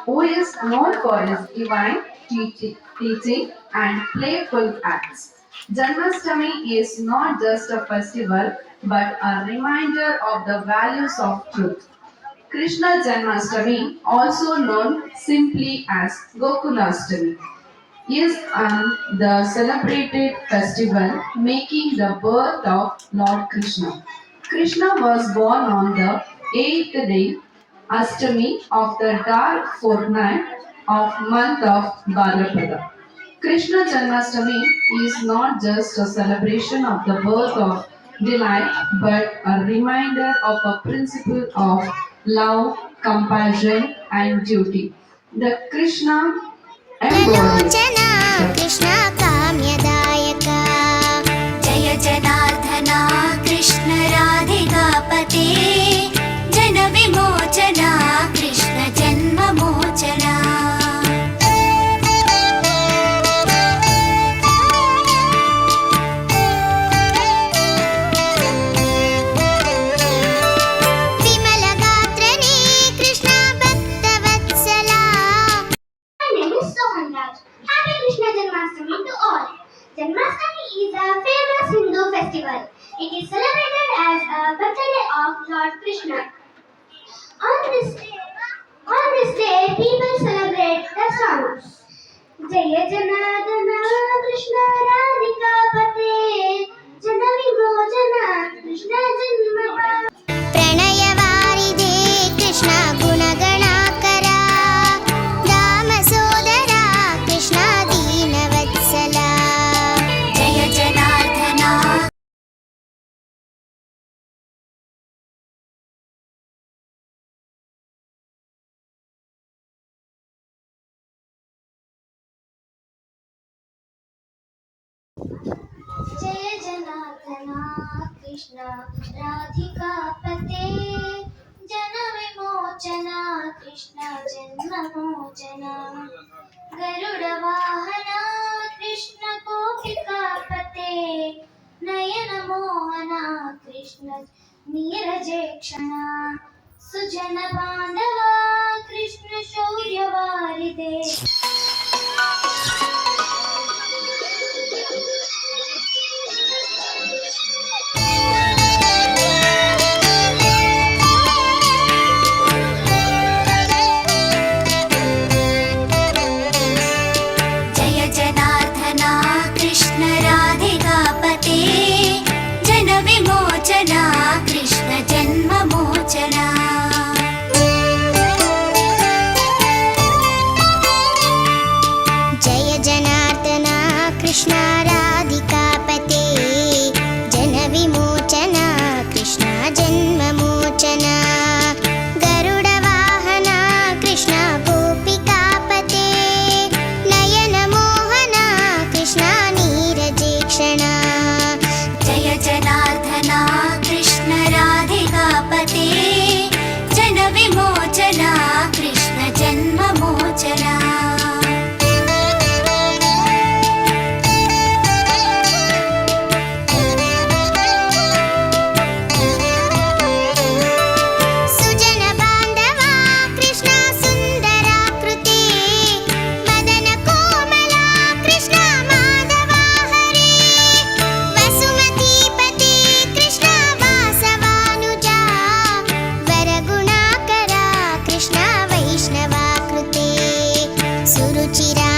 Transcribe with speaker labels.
Speaker 1: Who is known for his divine teaching and playful acts. Janmashtami is not just a festival but a reminder of the values of truth. Krishna Janmashtami, also known simply as Gokulashtami, is the celebrated festival marking the birth of Lord Krishna. Krishna was born on the 8th day, Ashtami of the dark fortnight of month of Bhadrapada. Krishna Janmashtami is not just a celebration of the birth of delight but a reminder of a principle of love, compassion, and duty. The Krishna embodies
Speaker 2: Krishna काम्यदायक Jai जनार्दना Krishna राधिकापते Jan विमोचना Krishna जन्ममोचना विमलगात्रने Krishna भक्तवत्सला
Speaker 3: My name is Sohan Raj. Happy Krishna Janmashtami to all. Janmashtami is a famous Hindu festival. It is celebrated as a birthday of Lord Krishna. On this day, people celebrate the songs. Jaya Janardana Krishna Radhika Pate Jana Vimojana Krishna Janmata
Speaker 2: प्रणयवारिधे Krishna गुणगणाकरा दामसोदरा Krishna दीनवत्सला Jai जनार्दना
Speaker 3: Jai जनार्दना Krishna राधिकापते Jan विमोचना Krishna जन्ममोचना Garuda वाहना Krishna गोपिकापते Nayan Mohana Krishna नीरजेक्षणा Sujan बांधवा Krishna शौर्यवारिदे
Speaker 2: Jai जनार्दना Krishna राधिकापते Jan विमोचना Krishna जन्ममोचना Jai जनार्दना Krishna राधिकापते Jan विमोचना Krishna जन्ममोचना Garuda वाहना Krishna गोपिकापते Nayan Mohana Krishna नीरजेक्षणा Jai जनार्दना Krishna राधिकापते Jan विमोचना Krishna जन्ममोचना సురుచిరా